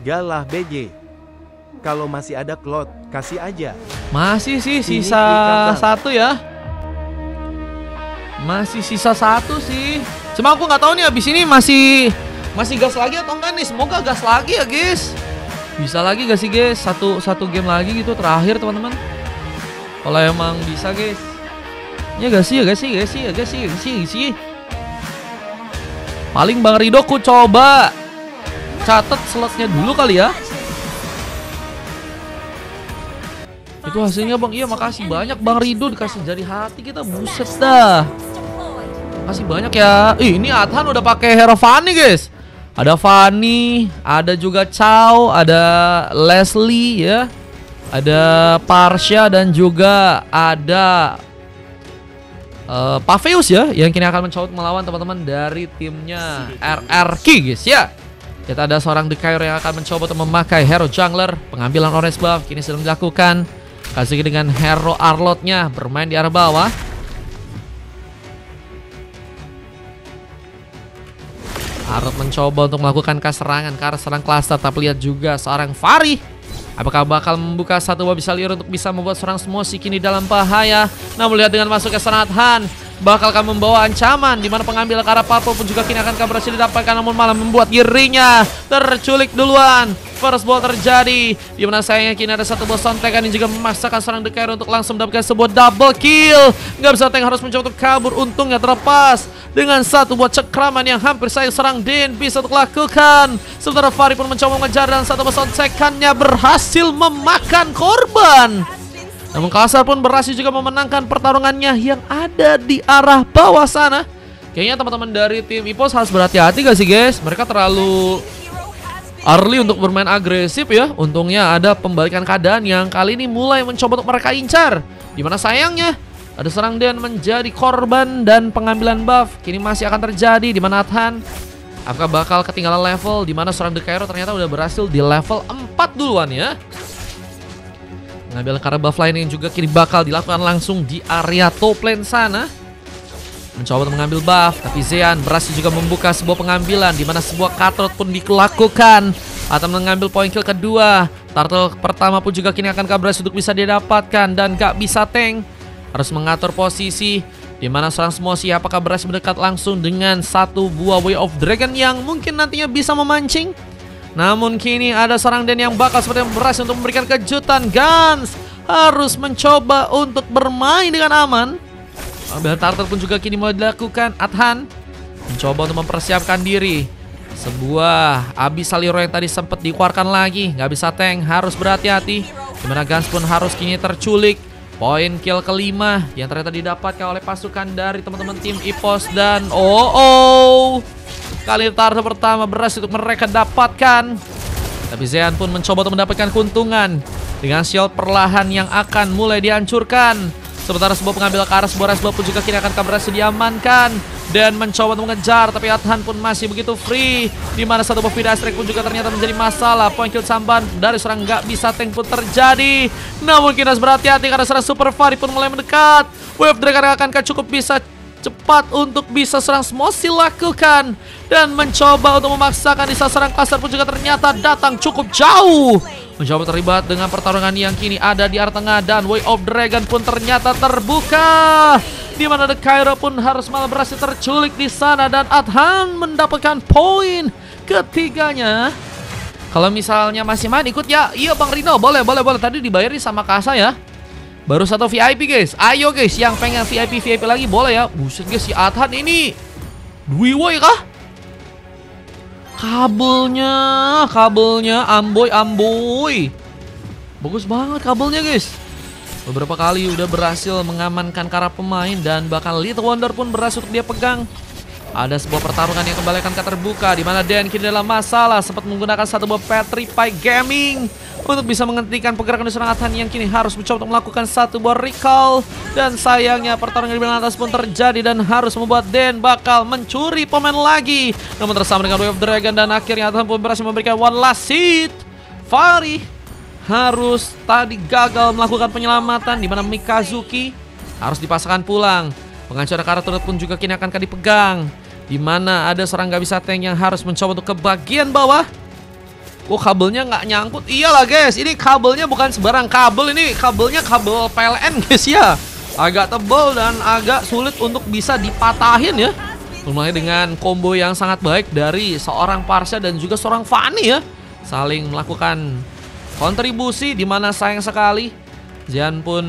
Galah BJ. Kalau masih ada Claude, kasih aja. Masih sih Ini sisa iklan, Bang. 1 ya. Masih sisa 1 sih. Cuma aku nggak tahu nih abis ini masih gas lagi atau enggak nih. Semoga gas lagi ya guys. Bisa lagi gak sih guys? Satu game lagi gitu terakhir teman-teman. Kalau emang bisa guys. Ya gak sih. Paling Bang Rido ku coba catet slotnya dulu kali ya. Itu hasilnya Bang. Iya makasih banyak Bang Rido, dikasih jari hati kita. Buset dah. Makasih banyak ya. Ini Adhan udah pakai hero Fanny guys. Ada Fanny, ada juga Chow, ada Leslie ya. Ada Parsha dan juga ada Paveus ya, yang kini akan mencoba melawan teman-teman dari timnya RRQ guys ya. Kita ada seorang The Kyro yang akan mencoba untuk memakai hero jungler. Pengambilan orange buff kini sedang dilakukan. Kasih dengan hero Arlotnya bermain di arah bawah. Arlot mencoba untuk melakukan serangan ke arah serang cluster, tapi lihat juga seorang Fari. Apakah bakal membuka satu babi salir untuk bisa membuat seorang Smosi kini dalam bahaya. Namun lihat dengan masuknya serangan Han, bakal akan membawa ancaman di mana pengambil ke arah Purple pun juga kini akan berhasil didapatkan, namun malah membuat dirinya terculik duluan. First ball terjadi di mana sayangnya kini ada satu ball sontekan yang juga memaksakan seorang The Kyro untuk langsung mendapatkan sebuah double kill. Nggak bisa tank, harus mencoba untuk kabur, untungnya terlepas dengan satu buah cekraman yang hampir saya serang Den bisa untuk lakukan. Sementara Fari pun mencoba mengejar dan satu ball sontekannya berhasil memakan korban. Namun Kasar pun berhasil juga memenangkan pertarungannya yang ada di arah bawah sana. Kayaknya teman-teman dari tim EPOS harus berhati-hati gak sih guys? Mereka terlalu early untuk bermain agresif ya. Untungnya ada pembalikan keadaan yang kali ini mulai mencoba untuk mereka incar. Dimana sayangnya ada serang Den menjadi korban dan pengambilan buff kini masih akan terjadi. Dimana Adhan apakah bakal ketinggalan level, dimana serang The Kyro ternyata udah berhasil di level 4 duluan ya. Mengambil karena buff lain yang juga kini bakal dilakukan langsung di area top lane sana. Mencoba untuk mengambil buff, tapi Zean berhasil juga membuka sebuah pengambilan di mana sebuah cutthroat pun dilakukan atau mengambil poin kill kedua. Turtle pertama pun juga kini akan berhasil untuk bisa didapatkan dan gak bisa tank. Harus mengatur posisi di mana seorang Smosi apakah berhasil mendekat langsung dengan satu buah Way of Dragon yang mungkin nantinya bisa memancing. Namun kini ada seorang Den yang bakal seperti berhasil untuk memberikan kejutan. Gans harus mencoba untuk bermain dengan aman. Ambil Turtle pun juga kini mau dilakukan. Adhan mencoba untuk mempersiapkan diri. Sebuah Abyssal Hero yang tadi sempat dikeluarkan lagi. Nggak bisa tank, harus berhati-hati. Dimana Gans pun harus kini terculik. Poin kill kelima yang ternyata didapatkan oleh pasukan dari teman-teman tim EPOS. Dan kali Turtle pertama berhasil untuk mereka dapatkan. Tapi Zean pun mencoba untuk mendapatkan keuntungan dengan shield perlahan yang akan mulai dihancurkan. Sementara sebuah pengambil ke arah sebuah resball pun juga kini akan berhasil diamankan dan mencoba untuk mengejar, tapi Adhan pun masih begitu free. Dimana satu buah Vida Strike pun juga ternyata menjadi masalah. Point kill samban dari seorang nggak bisa tank pun terjadi. Namun kita harus berhati-hati karena seorang Super Fari pun mulai mendekat. Wave Dragon akan cukup bisa cepat untuk bisa serang Smosi lakukan dan mencoba untuk memaksakan di saat serang Kasar pun juga ternyata datang cukup jauh. Mencoba terlibat dengan pertarungan yang kini ada di arah tengah dan Way of Dragon pun ternyata terbuka. Di mana The Kyro pun harus malah berhasil terculik di sana dan Adhan mendapatkan poin ketiganya. Kalau misalnya masih main ikut ya, iya Bang Rino, boleh. Tadi dibayarin sama Kasa ya. Baru satu VIP guys. Ayo guys, yang pengen VIP lagi boleh ya. Buset guys, si Adhan ini Dwiwoy kah? Kabelnya amboy. Bagus banget kabelnya guys. Beberapa kali udah berhasil mengamankan para pemain dan bahkan Little Wonder pun berhasil untuk dia pegang. Ada sebuah pertarungan yang kembali akan terbuka di mana Den kini dalam masalah, sempat menggunakan satu buah Petrify Gaming untuk bisa menghentikan pergerakan di seorang Adhan yang kini harus mencoba untuk melakukan satu buah recall. Dan sayangnya pertarungan di bagian atas pun terjadi dan harus membuat Den bakal mencuri pemain lagi. Namun tersama dengan Wave Dragon dan akhirnya Adhan pun berhasil memberikan one last hit. Fari harus tadi gagal melakukan penyelamatan di mana Mikazuki harus dipasangkan pulang. Pengacara karakter pun juga kini akan dipegang. Di mana ada seorang gak bisa tank yang harus mencoba untuk ke bagian bawah. Kok kabelnya nggak nyangkut? Iyalah guys, ini kabelnya bukan sembarang kabel, ini kabelnya kabel PLN guys ya. Agak tebal dan agak sulit untuk bisa dipatahin ya. Mulai dengan combo yang sangat baik dari seorang Parsha dan juga seorang Fanny ya. Saling melakukan kontribusi, dimana sayang sekali Zian pun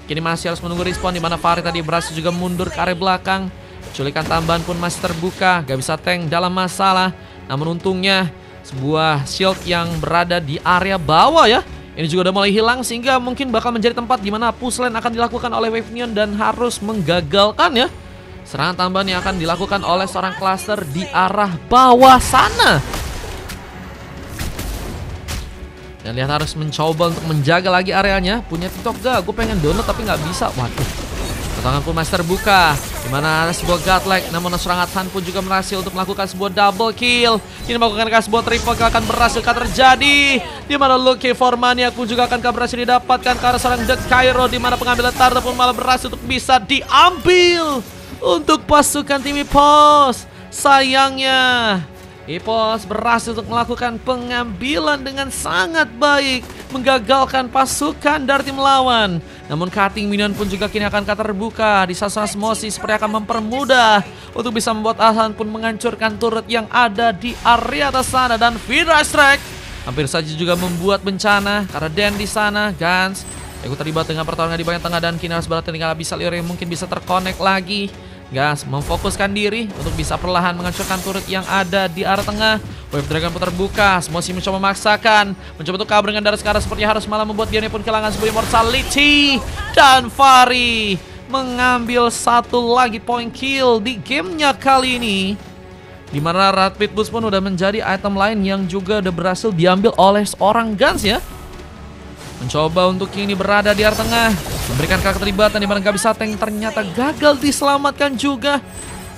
kini masih harus menunggu respon, dimana Fahri tadi berhasil juga mundur ke area belakang. Culikan tambahan pun masih terbuka, gak bisa tank dalam masalah. Namun untungnya sebuah shield yang berada di area bawah ya, ini juga udah mulai hilang, sehingga mungkin bakal menjadi tempat di mana push lane akan dilakukan oleh Wave Neon dan harus menggagalkan ya serangan tambahan yang akan dilakukan oleh seorang cluster di arah bawah sana. Dan lihat harus mencoba untuk menjaga lagi areanya. Punya TikTok gak? Gue pengen download tapi nggak bisa. Waduh. Pertangan pun masih terbuka, dimana ada sebuah godlike, namun seorang Han pun juga berhasil untuk melakukan sebuah double kill. Ini melakukan sebuah triple kill akan berhasil terjadi, dimana Lucky Formania pun juga akan berhasil didapatkan karena seorang The Cairo, dimana pengambilan Tarta pun malah berhasil untuk bisa diambil untuk pasukan tim EPOS. Sayangnya EPOS berhasil untuk melakukan pengambilan dengan sangat baik, menggagalkan pasukan dari tim lawan. Namun cutting minion pun juga kini akan terbuka di sasaran Osmosis, seperti akan mempermudah untuk bisa membuat Asan pun menghancurkan turret yang ada di area atas sana. Dan Vidra Strike hampir saja juga membuat bencana karena Dan di sana. Gans ikut terlibat dengan pertarungan di bagian tengah dan kini harus berhati tinggal bisa liur yang mungkin bisa terkonek lagi. Gas memfokuskan diri untuk bisa perlahan menghancurkan turret yang ada di arah tengah. Wave Dragon pun terbuka, Smosi mencoba memaksakan, mencoba untuk kabur dengan darah sekarang, sepertinya harus malah membuat dia pun kehilangan sebuah immortality. Dan Fahri mengambil satu lagi point kill di gamenya kali ini, dimana Rapid Boost pun udah menjadi item lain yang juga udah berhasil diambil oleh seorang Gans ya. Mencoba untuk kini berada di area tengah, memberikan keterlibatan di mana gak bisa tank, ternyata gagal diselamatkan juga.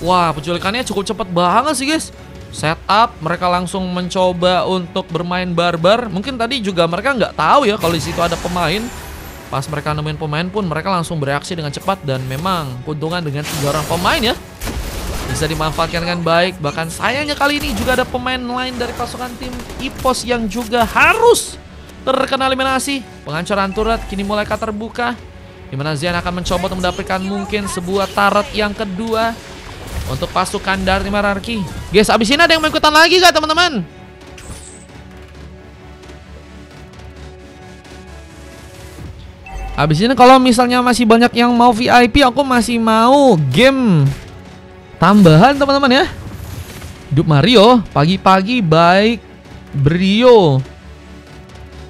Wah, penculikannya cukup cepat banget sih guys. Setup, mereka langsung mencoba untuk bermain barbar. Mungkin tadi juga mereka nggak tahu ya kalau di situ ada pemain. Pas mereka nemuin pemain pun mereka langsung bereaksi dengan cepat, dan memang keuntungan dengan 3 orang pemain ya bisa dimanfaatkan dengan baik. Bahkan sayangnya kali ini juga ada pemain lain dari pasukan tim EPOS yang juga harus terkena eliminasi. Penghancuran turret kini mulai terbuka, dimana Zian akan mencoba untuk mendapatkan mungkin sebuah turret yang kedua untuk pasukan dari tim hierarki. Guys, abis ini ada yang mau ikutan lagi gak teman-teman? Abis ini kalau misalnya masih banyak yang mau VIP, aku masih mau game tambahan teman-teman ya. Hidup Mario, pagi-pagi baik Brio.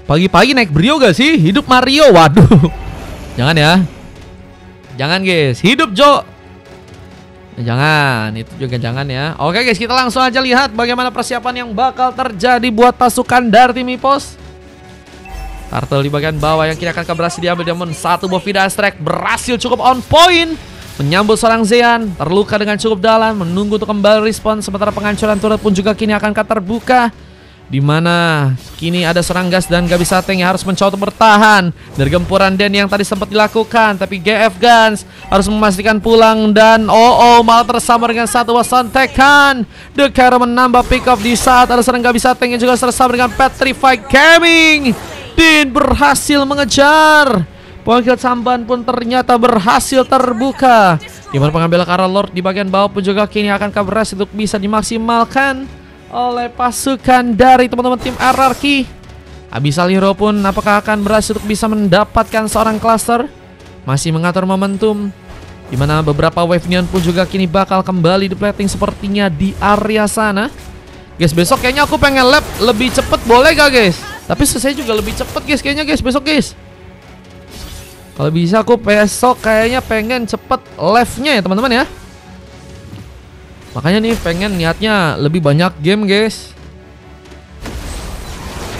Pagi-pagi naik Brio gak sih? Hidup Mario, waduh. Jangan ya. Jangan guys, hidup Jo. Jangan, itu juga jangan ya. Oke guys, kita langsung aja lihat bagaimana persiapan yang bakal terjadi buat pasukan dari tim EPOS. Turtle di bagian bawah yang kini akan berhasil diambil, namun satu buah Vidra Strike berhasil cukup on point menyambut seorang Zean, terluka dengan cukup dalam, menunggu untuk kembali respon. Sementara penghancuran turret pun juga kini akan terbuka, di mana kini ada seorang Gas dan gak bisa tank yang harus mencoba untuk bertahan dari gempuran Den yang tadi sempat dilakukan. Tapi GF Gans harus memastikan pulang, dan malah tersambar dengan satu sontekan. The Cairo menambah pick off di saat ada seorang gak bisa tank yang juga tersambar dengan Petrified Gaming. Din berhasil mengejar. Poinkill samban pun ternyata berhasil terbuka, di mana pengambil Kara Lord di bagian bawah pun juga kini akan berhasil untuk bisa dimaksimalkan oleh pasukan dari teman-teman tim RRQ. Abyssal Hero pun apakah akan berhasil untuk bisa mendapatkan seorang cluster? Masih mengatur momentum, dimana beberapa Wave Neon pun juga kini bakal kembali di plating sepertinya di area sana. Guys, besok kayaknya aku pengen lap lebih cepet, boleh gak guys? Tapi selesai juga lebih cepet guys kayaknya guys, besok guys. Kalau bisa aku besok kayaknya pengen cepet live-nya ya teman-teman ya. Makanya nih pengen niatnya lebih banyak game guys.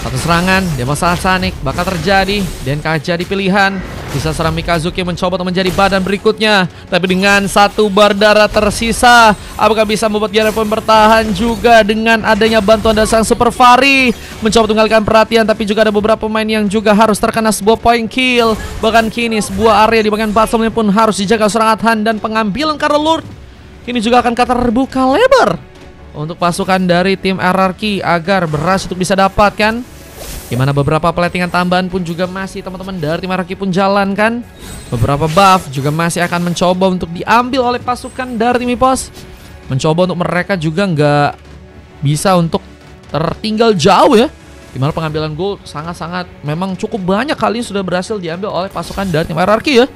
Satu serangan demo Sonic bakal terjadi, dan jadi pilihan. Bisa serang Mikazuki mencoba untuk menjadi badan berikutnya, tapi dengan satu bar darah tersisa, apakah bisa membuat dia pun bertahan juga dengan adanya bantuan dari sang Super Fahri. Mencoba mengalihkan perhatian, tapi juga ada beberapa pemain yang juga harus terkena sebuah point kill. Bahkan kini sebuah area di bagian bottom ini pun harus dijaga seorang Adhan, dan pengambilan Kara Lord kini juga akan terbuka lebar untuk pasukan dari tim RRQ agar berhasil untuk bisa dapatkan. Dimana beberapa platingan tambahan pun juga masih teman-teman dari tim RRQ pun jalankan. Beberapa buff juga masih akan mencoba untuk diambil oleh pasukan dari tim EPOS. Mencoba untuk mereka juga nggak bisa untuk tertinggal jauh ya. Dimana pengambilan gold sangat-sangat memang cukup banyak kali ini sudah berhasil diambil oleh pasukan dari tim RRQ ya.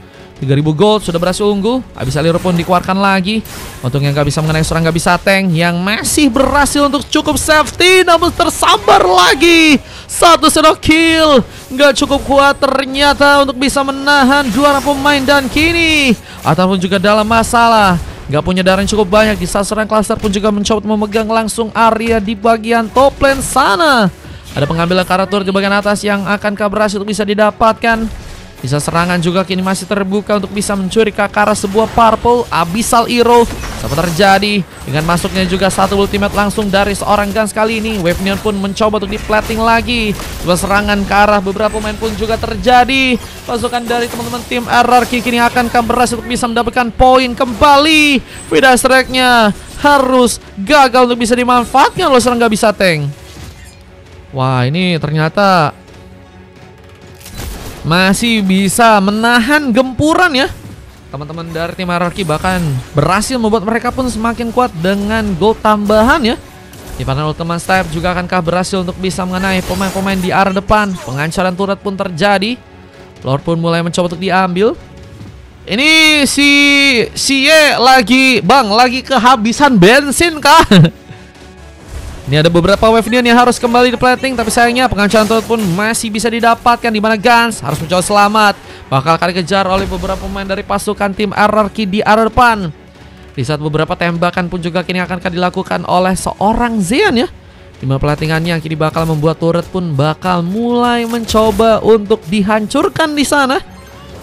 3000 gold sudah berhasil unggul. Abyssal Hero pun dikeluarkan lagi. Untuk yang gak bisa mengenai seorang gak bisa tank, yang masih berhasil untuk cukup safety, namun tersambar lagi. Satu shadow kill. Gak cukup kuat ternyata untuk bisa menahan juara pemain, dan kini ataupun juga dalam masalah. Gak punya darah yang cukup banyak. Di saat serang cluster pun juga mencoba memegang langsung area di bagian top lane sana. Ada pengambilan karakter di bagian atas yang akankah berhasil untuk bisa didapatkan. Bisa serangan juga kini masih terbuka untuk bisa mencuri ke arah sebuah purple Abyssal Hero. Apa terjadi dengan masuknya juga satu ultimate langsung dari seorang Gans kali ini. Wave Neon pun mencoba untuk di-plating lagi. Sebuah serangan ke arah beberapa pemain pun juga terjadi. Pasukan dari teman-teman tim RRQ kini akankah berhasil untuk bisa mendapatkan poin kembali. Vida Strike-nya harus gagal untuk bisa dimanfaatkan loh serang gak bisa tank. Wah, ini ternyata masih bisa menahan gempuran ya. Teman-teman dari tim RRQ bahkan berhasil membuat mereka pun semakin kuat dengan gold tambahan ya. Di mana Ultimate Step juga akankah berhasil untuk bisa mengenai pemain-pemain di arah depan. Pengancaran turret pun terjadi. Lord pun mulai mencoba untuk diambil. Ini si Ye lagi kehabisan bensin kah? Ini ada beberapa wave Neon yang harus kembali di plating, tapi sayangnya pengancaran turret pun masih bisa didapatkan, di mana Gans harus mencoba selamat. Bakal akan dikejar oleh beberapa pemain dari pasukan tim RRQ di arah depan. Di saat beberapa tembakan pun juga kini akan dilakukan oleh seorang Zean ya. Di mana platingannya kini bakal membuat turret pun bakal mulai mencoba untuk dihancurkan di sana.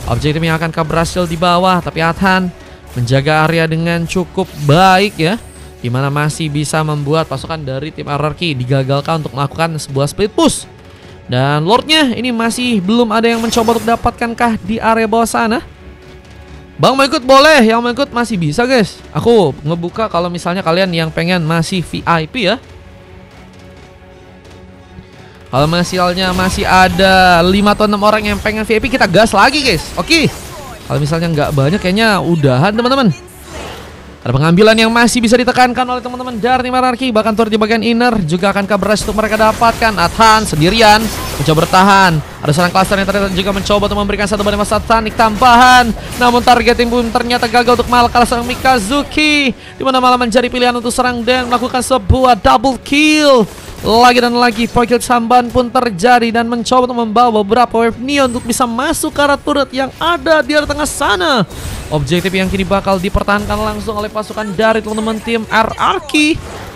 Objektif yang akan berhasil di bawah, tapi Adhan menjaga area dengan cukup baik ya. Dimana masih bisa membuat pasukan dari tim RRQ digagalkan untuk melakukan sebuah split push. Dan Lordnya ini masih belum ada yang mencoba untuk dapatkankah di area bawah sana. Bang mau ikut boleh, yang mau ikut masih bisa guys. Aku ngebuka kalau misalnya kalian yang pengen masih VIP ya. Kalau misalnya masih ada 5 atau 6 orang yang pengen VIP, kita gas lagi guys. Oke. Kalau misalnya nggak banyak kayaknya udahan teman-teman. Ada pengambilan yang masih bisa ditekankan oleh teman-teman dari tim RRQ. Bahkan turret di bagian inner juga akankah berhasil untuk mereka dapatkan. Adhan sendirian mencoba bertahan. Ada seorang cluster yang ternyata juga mencoba untuk memberikan satu banding masa tanik tambahan. Namun targeting pun ternyata gagal untuk malah kalah seorang Mikazuki. Dimana malah menjadi pilihan untuk serang dan melakukan sebuah double kill. Lagi dan lagi point kill tambahan pun terjadi dan mencoba untuk membawa beberapa wave Neon untuk bisa masuk ke arah turret yang ada di arah tengah sana. Objektif yang kini bakal dipertahankan langsung oleh pasukan dari teman-teman tim RRQ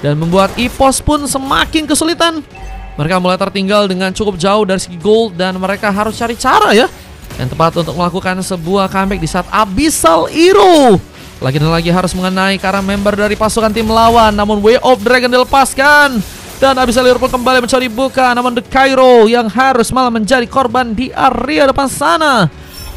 dan membuat EPOS pun semakin kesulitan. Mereka mulai tertinggal dengan cukup jauh dari segi gold dan mereka harus cari cara ya yang tepat untuk melakukan sebuah comeback di saat Abyssal Hero lagi dan lagi harus mengenai karena member dari pasukan tim lawan. Namun Way of Dragon dilepaskan dan Abyssal Hero pun kembali mencari buka. Namun The Cairo yang harus malah menjadi korban di area depan sana.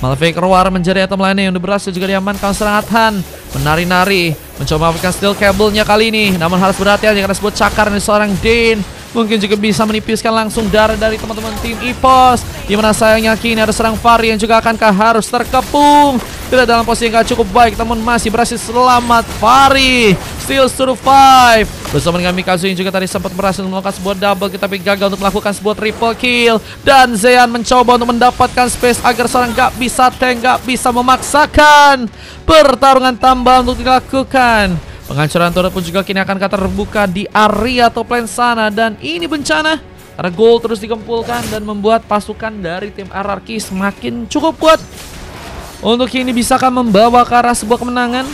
Malah Faker War menjadi item lainnya yang berhasil juga diamankan serang Adhan. Menari-nari mencoba melakukan steel cable-nya kali ini. Namun harus berhati-hati karena sebut cakar dari seorang Din. Mungkin juga bisa menipiskan langsung darah dari teman-teman tim EPOS. Dimana sayangnya kini ada serang Fari yang juga akankah harus terkepung. Tidak dalam posisi yang gak cukup baik, namun masih berhasil selamat. Fari still survive bersama dengan Mikazu yang juga tadi sempat berhasil melakukan sebuah double kill, tapi gagal untuk melakukan sebuah triple kill. Dan Zean mencoba untuk mendapatkan space agar seorang gak bisa tank, gak bisa memaksakan pertarungan tambah untuk dilakukan. Penghancuran turret pun juga kini akan terbuka di area top lane sana. Dan ini bencana karena gold terus dikumpulkan dan membuat pasukan dari tim RRQ semakin cukup kuat untuk kini bisakah membawa ke arah sebuah kemenangan.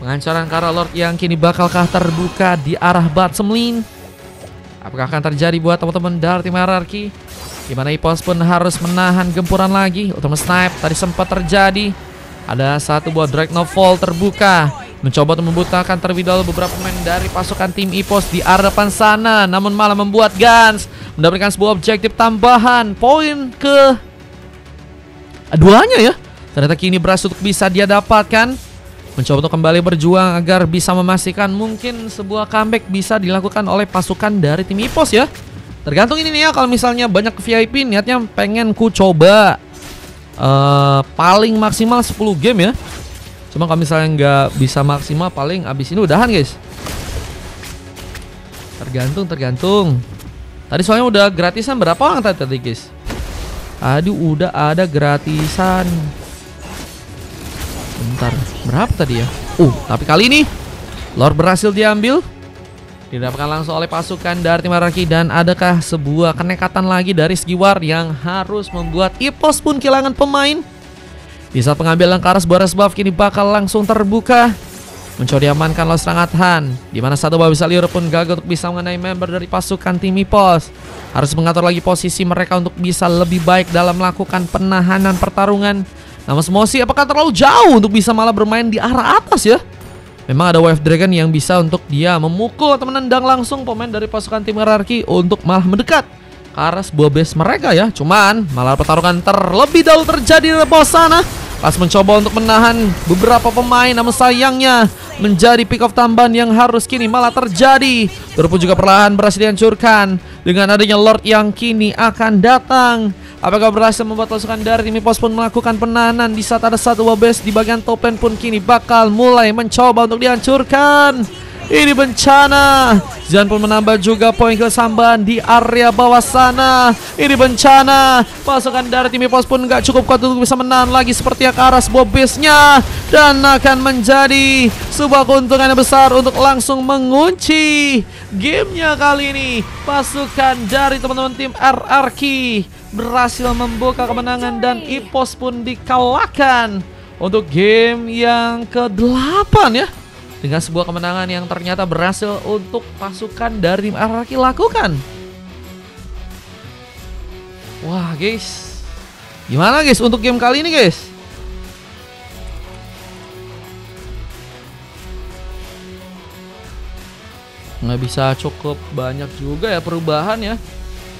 Penghancuran ke arah Lord yang kini bakalkah terbuka di arah bottom lane. Apakah akan terjadi buat teman-teman dari tim RRQ? Dimana EPOS pun harus menahan gempuran lagi. Ultimate Snipe tadi sempat terjadi. Ada satu buah Dreadnought Fall terbuka, mencoba untuk membutakan terlebih dahulu beberapa pemain dari pasukan tim EPOS di arah depan sana. Namun malah membuat Gans mendapatkan sebuah objektif tambahan. Poin ke duanya ya. Ternyata kini berhasil untuk bisa dia dapatkan. mencoba untuk kembali berjuang agar bisa memastikan mungkin sebuah comeback bisa dilakukan oleh pasukan dari tim EPOS ya. Tergantung ini nih ya, kalau misalnya banyak VIP niatnya pengen ku coba paling maksimal 10 game ya. Cuma kalau misalnya nggak bisa maksimal paling abis ini udahan guys. Tergantung. Tadi soalnya udah gratisan berapa orang tadi guys? Aduh, udah ada gratisan. Bentar, berapa tadi ya? Tapi kali ini Lord berhasil diambil, didapatkan langsung oleh pasukan dari tim Hierarchy. Dan adakah sebuah kenekatan lagi dari segi war yang harus membuat EPOS pun kehilangan pemain? Di saat pengambilan ke arah sebuah buff kini bakal langsung terbuka, mencoba diamankan oleh serangan Han, di mana satu babisa liur pun gagal untuk bisa mengenai member dari pasukan tim EPOS. Harus mengatur lagi posisi mereka untuk bisa lebih baik dalam melakukan penahanan pertarungan. Namun Smosi apakah terlalu jauh untuk bisa malah bermain di arah atas ya? Memang ada Wave Dragon yang bisa untuk dia memukul atau menendang langsung pemain dari pasukan tim Hierarchy untuk malah mendekat ke arah sebuah base mereka ya. Cuman malah pertarungan terlebih dahulu terjadi di pos sana. Pas mencoba untuk menahan beberapa pemain, namun sayangnya menjadi pick off tambahan yang harus kini malah terjadi. Turbo juga perlahan berhasil dihancurkan dengan adanya Lord yang kini akan datang. Apakah berhasil membuat pasukan dari tim EPOS pun melakukan penahanan di saat ada satu base di bagian top lane pun kini bakal mulai mencoba untuk dihancurkan. Ini bencana. Zian pun menambah juga poin kesambahan di area bawah sana. Ini bencana. Pasukan dari tim EPOS pun gak cukup kuat untuk bisa menahan lagi seperti ke arah sebuah base-nya. Dan akan menjadi sebuah keuntungan yang besar untuk langsung mengunci gamenya kali ini. Pasukan dari teman-teman tim Hierarchy berhasil membuka kemenangan dan EPOS pun dikalahkan untuk game yang ke-8 ya. Dengan sebuah kemenangan yang ternyata berhasil untuk pasukan dari tim Hierarchy lakukan. Wah guys, gimana guys untuk game kali ini guys? Nggak bisa cukup banyak juga ya perubahan ya.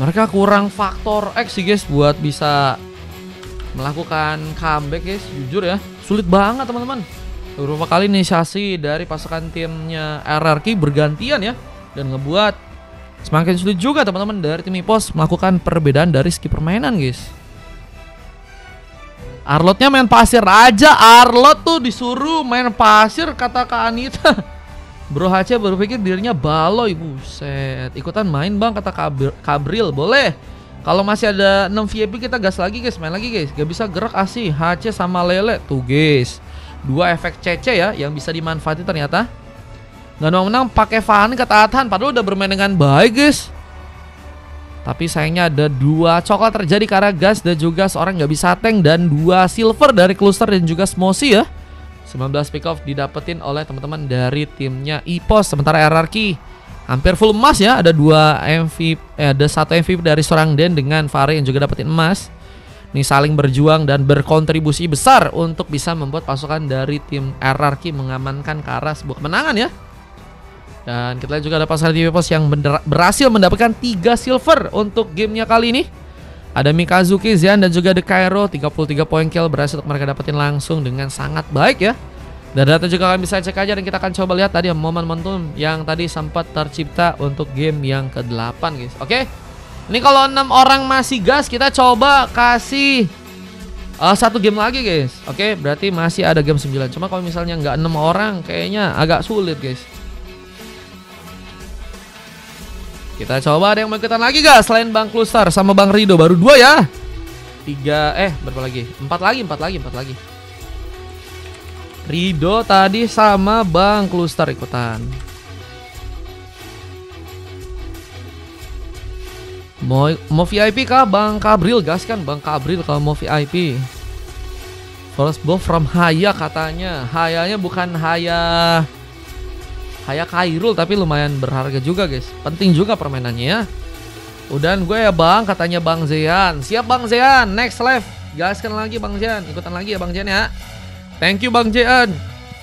Mereka kurang faktor X sih guys buat bisa melakukan comeback guys. Jujur ya, sulit banget teman-teman. Beberapa kali inisiasi dari pasukan timnya Hierarchy bergantian ya, dan ngebuat semakin sulit juga teman-teman dari tim EPOS melakukan perbedaan dari segi permainan guys. Arlotnya main pasir aja. Arlot tuh disuruh main pasir kata Kak Anita. Bro HC berpikir dirinya baloy. Buset, ikutan main bang kata Kabril. Boleh. Kalau masih ada 6 VIP kita gas lagi guys, main lagi guys. Gak bisa gerak asih HC sama Lele tuh guys. 2 efek CC ya yang bisa dimanfaati ternyata. Nggak mau menang pakai Fanny kata Athan, padahal udah bermain dengan baik guys. Tapi sayangnya ada 2 coklat terjadi karena gas dan juga seorang nggak bisa tank, dan 2 silver dari Cluster dan juga Smosi ya. 19 pick off didapetin oleh teman-teman dari timnya EPOS. Sementara Hierarchy hampir full emas ya. Ada 2 MVP, ada 1 MVP dari seorang Den dengan Fari yang juga dapetin emas. Ini saling berjuang dan berkontribusi besar untuk bisa membuat pasukan dari tim Hierarchy mengamankan ke arah sebuah kemenangan ya. Dan kita lihat juga ada pasukan tim EPOS yang berhasil mendapatkan 3 silver untuk gamenya kali ini. Ada Mikazuki, Zian dan juga The Cairo. 33 poin kill berhasil untuk mereka dapetin langsung dengan sangat baik ya. Dan data juga kalian bisa cek aja, dan kita akan coba lihat tadi momen-momentum yang tadi sempat tercipta untuk game yang ke-8 guys. Oke. Ini kalau 6 orang masih gas, kita coba kasih 1 game lagi guys. Oke, berarti masih ada game 9. Cuma kalau misalnya nggak 6 orang kayaknya agak sulit guys. Kita coba ada yang mau ikutan lagi guys, selain Bang Cluster sama Bang Rido. Baru 2 ya. 3 berapa lagi? 4 lagi. Rido tadi sama Bang Cluster ikutan. Mau VIP kah Bang Kabril? Gas kan Bang Kabril kalau mau VIP. First buff from Haya katanya. Hayanya bukan Haya Kairul, tapi lumayan berharga juga guys. Penting juga permainannya ya. Udan gue ya Bang, katanya Bang Zean. Siap Bang Zean, next live. Gaskan lagi Bang Zean, ikutan lagi ya Bang Zean ya. Thank you Bang Zean.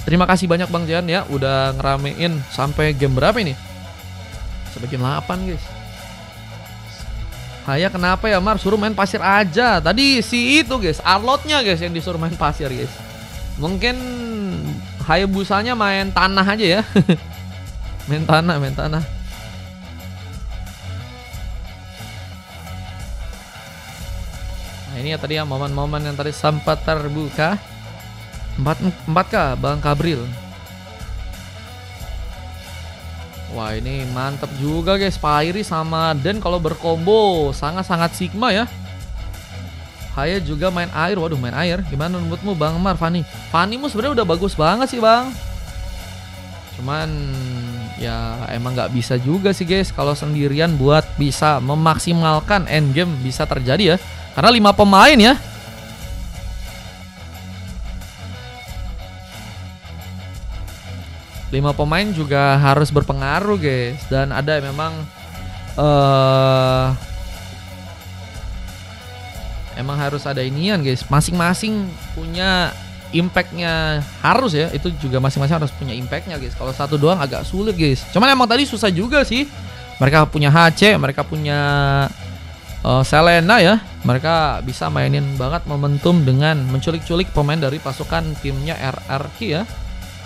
Terima kasih banyak Bang Zean ya, udah ngeramein sampai game berapa ini? Sampai game 8 guys. Haya kenapa ya Mar, suruh main pasir aja. Tadi si itu guys, Arlotnya guys yang disuruh main pasir guys. Mungkin Hayabusanya main tanah aja ya. Main tanah, main tanah. Nah ini ya tadi ya momen-momen yang tadi sempat terbuka. 4K Bang Kabril. Wah ini mantep juga guys, Fairy sama Den kalau berkombo sangat-sangat Sigma ya. Haya juga main air, waduh main air. Gimana menurutmu Bang Mar, Fanny? Fannymu sebenarnya udah bagus banget sih Bang. Cuman ya emang nggak bisa juga sih guys kalau sendirian buat bisa memaksimalkan endgame bisa terjadi ya. Karena 5 pemain ya. Lima pemain juga harus berpengaruh guys. Dan ada memang emang harus ada inian guys. Masing-masing punya impactnya harus ya. Itu juga masing-masing harus punya impactnya guys. Kalau satu doang agak sulit guys. Cuman emang tadi susah juga sih. Mereka punya HC, mereka punya Selena ya. Mereka bisa mainin banget momentum dengan menculik-culik pemain dari pasukan timnya RRQ ya.